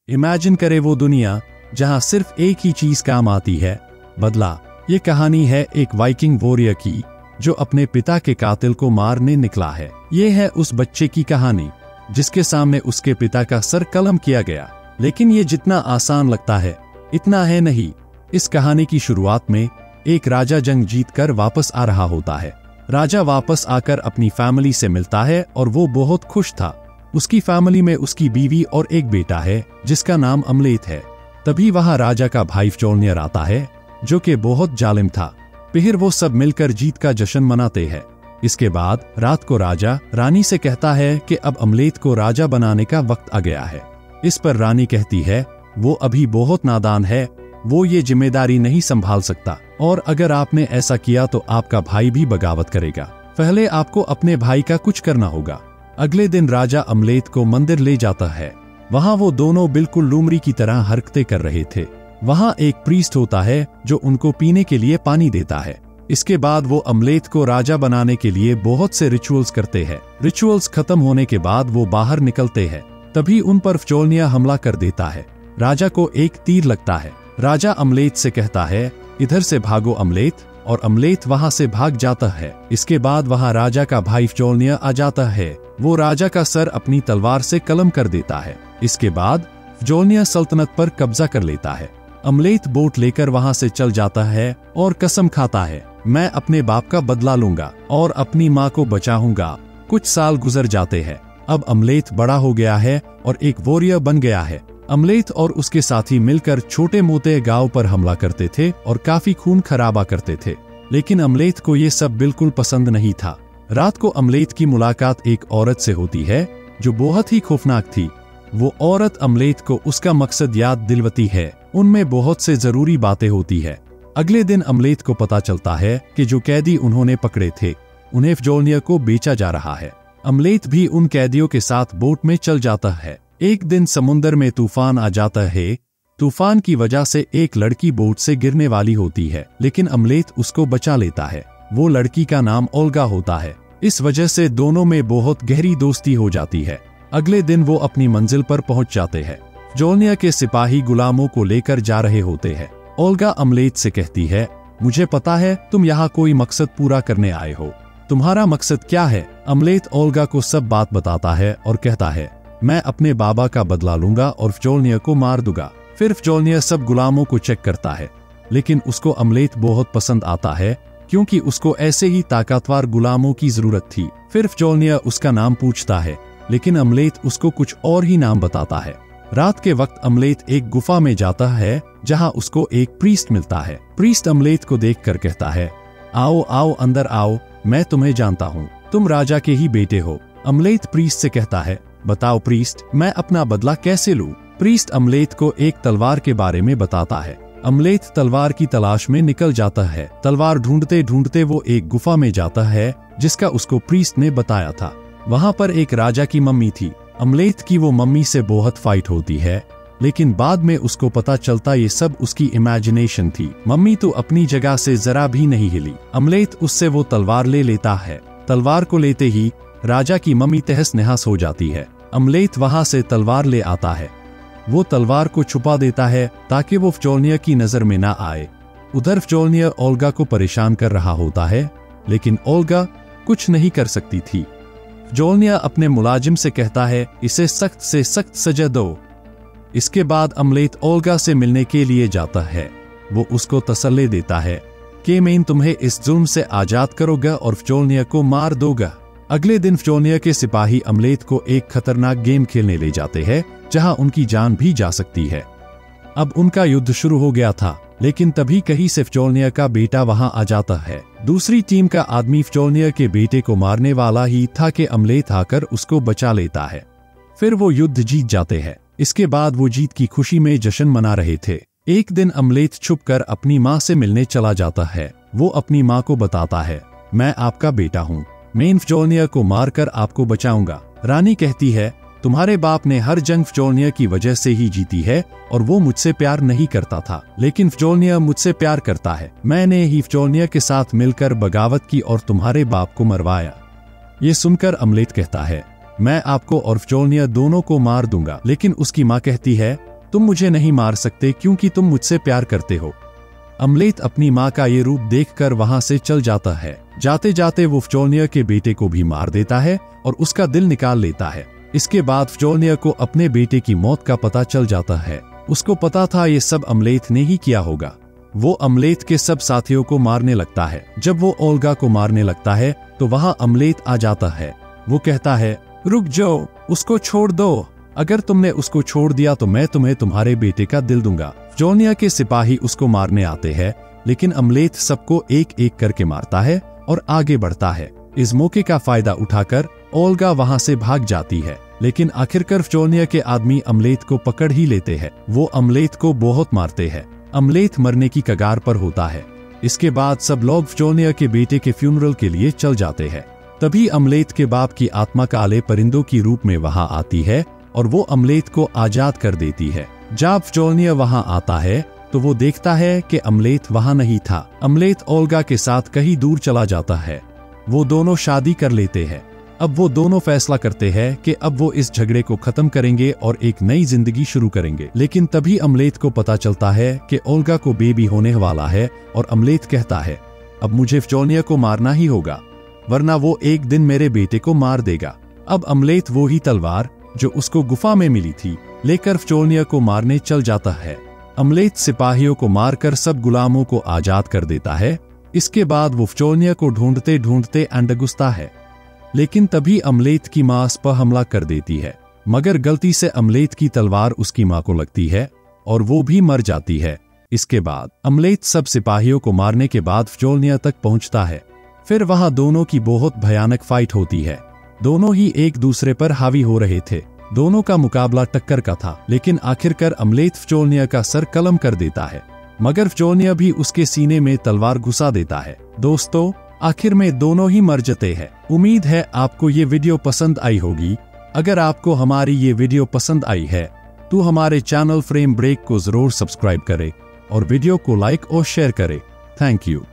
Imagine करे वो दुनिया जहां सिर्फ एक ही चीज काम आती है, बदला। ये कहानी है एक वाइकिंग वॉरियर की जो अपने पिता के कातिल को मारने निकला है। ये है उस बच्चे की कहानी जिसके सामने उसके पिता का सर कलम किया गया। लेकिन ये जितना आसान लगता है इतना है नहीं। इस कहानी की शुरुआत में एक राजा जंग जीतकर वापस आ रहा होता है। राजा वापस आकर अपनी फैमिली से मिलता है और वो बहुत खुश था। उसकी फैमिली में उसकी बीवी और एक बेटा है जिसका नाम अमलेथ है। तभी वहां राजा का भाई फ्योल्नियर आता है जो कि बहुत जालिम था। फिर वो सब मिलकर जीत का जश्न मनाते हैं। इसके बाद रात को राजा रानी से कहता है कि अब अमलेथ को राजा बनाने का वक्त आ गया है। इस पर रानी कहती है वो अभी बहुत नादान है, वो ये जिम्मेदारी नहीं संभाल सकता और अगर आपने ऐसा किया तो आपका भाई भी बगावत करेगा। पहले आपको अपने भाई का कुछ करना होगा। अगले दिन राजा अमलेथ को मंदिर ले जाता है। वहां वो दोनों बिल्कुल लूमड़ी की तरह हरकतें कर रहे थे। वहां एक प्रीस्ट होता है जो उनको पीने के लिए पानी देता है। इसके बाद वो अमलेथ को राजा बनाने के लिए बहुत से रिचुअल्स करते हैं। रिचुअल्स खत्म होने के बाद वो बाहर निकलते हैं। तभी उन पर फ्योल्नियर हमला कर देता है। राजा को एक तीर लगता है। राजा अमलेथ से कहता है इधर से भागो अमलेथ, और अमलेथ वहां से भाग जाता है। इसके बाद वहां राजा का भाई फ्योल्नियर आ जाता है। वो राजा का सर अपनी तलवार से कलम कर देता है। इसके बाद फ्योल्नियर सल्तनत पर कब्जा कर लेता है। अमलेथ बोट लेकर वहां से चल जाता है और कसम खाता है मैं अपने बाप का बदला लूंगा और अपनी माँ को बचाऊंगा। कुछ साल गुजर जाते हैं। अब अमलेथ बड़ा हो गया है और एक वॉरियर बन गया है। अमलेथ और उसके साथी मिलकर छोटे मोटे गांव पर हमला करते थे और काफी खून खराबा करते थे। लेकिन अमलेथ को ये सब बिल्कुल पसंद नहीं था। रात को अमलेथ की मुलाकात एक औरत से होती है जो बहुत ही खौफनाक थी। वो औरत अमलेथ को उसका मकसद याद दिलवाती है। उनमें बहुत से जरूरी बातें होती है। अगले दिन अमलेथ को पता चलता है कि जो कैदी उन्होंने पकड़े थे उन्हें फ्योल्नियर को बेचा जा रहा है। अमलेथ भी उन कैदियों के साथ बोट में चल जाता है। एक दिन समुद्र में तूफान आ जाता है। तूफान की वजह से एक लड़की बोट से गिरने वाली होती है, लेकिन अमलेथ उसको बचा लेता है। वो लड़की का नाम ओल्गा होता है। इस वजह से दोनों में बहुत गहरी दोस्ती हो जाती है। अगले दिन वो अपनी मंजिल पर पहुंच जाते हैं। फ्योल्नियर के सिपाही गुलामों को लेकर जा रहे होते हैं। ओल्गा अमलेथ से कहती है मुझे पता है तुम यहाँ कोई मकसद पूरा करने आए हो। तुम्हारा मकसद क्या है? अमलेथ ओल्गा को सब बात बताता है और कहता है मैं अपने बाबा का बदला लूंगा और फ्योल्नियर को मार दूंगा। फिर फ्योल्नियर सब गुलामों को चेक करता है, लेकिन उसको अमलेथ बहुत पसंद आता है क्योंकि उसको ऐसे ही ताकतवर गुलामों की जरूरत थी। फिर फ्योल्नियर उसका नाम पूछता है, लेकिन अमलेथ उसको कुछ और ही नाम बताता है। रात के वक्त अमलेथ एक गुफा में जाता है जहां उसको एक प्रीस्ट मिलता है। प्रीस्ट अमलेथ को देखकर कहता है आओ आओ अंदर आओ, मैं तुम्हें जानता हूँ, तुम राजा के ही बेटे हो। अमलेथ प्रीस्ट से कहता है बताओ प्रीस्ट, मैं अपना बदला कैसे लूं? प्रीस्ट अमलेथ को एक तलवार के बारे में बताता है। अमलेथ तलवार की तलाश में निकल जाता है। तलवार ढूंढते ढूंढते वो एक गुफा में जाता है जिसका उसको प्रीस्ट ने बताया था। वहां पर एक राजा की मम्मी थी। अमलेथ की वो मम्मी से बहुत फाइट होती है, लेकिन बाद में उसको पता चलता ये सब उसकी इमेजिनेशन थी। मम्मी तो अपनी जगह से जरा भी नहीं हिली। अमलेथ उससे वो तलवार ले लेता है। तलवार को लेते ही राजा की मम्मी तहस नहस हो जाती है। अमलेथ वहां से तलवार ले आता है। वो तलवार को छुपा देता है ताकि वो फ्योल्नियर की नजर में ना आए। उधर फ्योल्नियर ओल्गा को परेशान कर रहा होता है, लेकिन ओल्गा कुछ नहीं कर सकती थी। फ्योल्नियर अपने मुलाजिम से कहता है इसे सख्त से सख्त सजा दो। इसके बाद अमलेथ ओल्गा से मिलने के लिए जाता है। वो उसको तसल्ली देता है कि मैं तुम्हें इस जुल्म से आजाद करूंगा और फ्योल्नियर को मार दूंगा। अगले दिन फ्योल्नियर के सिपाही अमलेथ को एक खतरनाक गेम खेलने ले जाते हैं जहां उनकी जान भी जा सकती है। अब उनका युद्ध शुरू हो गया था, लेकिन तभी कहीं से फ्योल्नियर का बेटा वहां आ जाता है। दूसरी टीम का आदमी फ्योल्नियर के बेटे को मारने वाला ही था कि अमलेथ आकर उसको बचा लेता है। फिर वो युद्ध जीत जाते हैं। इसके बाद वो जीत की खुशी में जश्न मना रहे थे। एक दिन अमलेथ छुपकर अपनी माँ से मिलने चला जाता है। वो अपनी माँ को बताता है मैं आपका बेटा हूँ, मैं फ्योल्नियर को मारकर आपको बचाऊंगा। रानी कहती है तुम्हारे बाप ने हर जंग फ्योल्नियर की वजह से ही जीती है और वो मुझसे प्यार नहीं करता था, लेकिन फ्योल्नियर मुझसे प्यार करता है। मैंने ही फ्योल्नियर के साथ मिलकर बगावत की और तुम्हारे बाप को मरवाया। ये सुनकर अमलेथ कहता है मैं आपको और फ्योल्नियर दोनों को मार दूंगा, लेकिन उसकी माँ कहती है तुम मुझे नहीं मार सकते क्योंकि तुम मुझसे प्यार करते हो। अम्लेथ अपनी माँ का ये रूप देखकर वहां से चल जाता है। जाते जाते वो फ्योल्नियर के बेटे को भी मार देता है और उसका दिल निकाल लेता है। इसके बाद फ्योल्नियर को अपने बेटे की मौत का पता चल जाता है। उसको पता था ये सब अम्लेथ ने ही किया होगा। वो अम्लेथ के सब साथियों को मारने लगता है। जब वो ओल्गा को मारने लगता है तो वहां अम्लेथ आ जाता है। वो कहता है, रुक जाओ, उसको छोड़ दो। अगर तुमने उसको छोड़ दिया तो मैं तुम्हें तुम्हारे बेटे का दिल दूंगा। फ्योल्नियर के सिपाही उसको मारने आते हैं, लेकिन अम्लेथ सबको एक एक करके मारता है और आगे बढ़ता है। इस मौके का फायदा उठाकर ओल्गा वहां से भाग जाती है, लेकिन आखिरकार फ्योल्नियर के आदमी अम्लेथ को पकड़ ही लेते हैं। वो अम्लेथ को बहुत मारते हैं। अम्लेथ मरने की कगार पर होता है। इसके बाद सब लोग फ्योल्नियर के बेटे के फ्यूनरल के लिए चल जाते हैं। तभी अम्लेथ के बाप की आत्मा काले परिंदों की रूप में वहां आती है और वो अम्लेथ को आजाद कर देती है। जब फ्योल्नियर वहां आता है तो वो देखता है कि अम्लेथ वहां नहीं था। अम्लेथ ओल्गा के साथ कहीं दूर चला जाता है। वो दोनों शादी कर लेते हैं। अब वो दोनों फैसला करते हैं कि अब वो इस झगड़े को खत्म करेंगे और एक नई जिंदगी शुरू करेंगे। लेकिन तभी अम्लेथ को पता चलता है कि ओल्गा को बेबी होने वाला है और अम्लेथ कहता है, अब मुझे फ्योल्नियर को मारना ही होगा, वरना वो एक दिन मेरे बेटे को मार देगा। अब अम्लेथ वो ही तलवार जो उसको गुफा में मिली थी लेकर फ्योल्नियर को मारने चल जाता है। अम्लेथ सिपाहियों को मारकर सब गुलामों को आजाद कर देता है। इसके बाद वो फ्योल्नियर को ढूंढते ढूंढते अंडर घुसता है, लेकिन तभी अम्लेथ की मां उस पर हमला कर देती है। मगर गलती से अम्लेथ की तलवार उसकी मां को लगती है और वो भी मर जाती है। इसके बाद अम्लेथ सब सिपाहियों को मारने के बाद फ्योल्नियर तक पहुंचता है। फिर वहां दोनों की बहुत भयानक फाइट होती है। दोनों ही एक दूसरे पर हावी हो रहे थे। दोनों का मुकाबला टक्कर का था, लेकिन आखिरकार अम्लेथ फ्योल्नियर का सर कलम कर देता है, मगर फ्योल्नियर भी उसके सीने में तलवार घुसा देता है। दोस्तों, आखिर में दोनों ही मर जाते हैं। उम्मीद है आपको ये वीडियो पसंद आई होगी। अगर आपको हमारी ये वीडियो पसंद आई है तो हमारे चैनल फ्रेम ब्रेक को जरूर सब्सक्राइब करें और वीडियो को लाइक और शेयर करें। Thank you.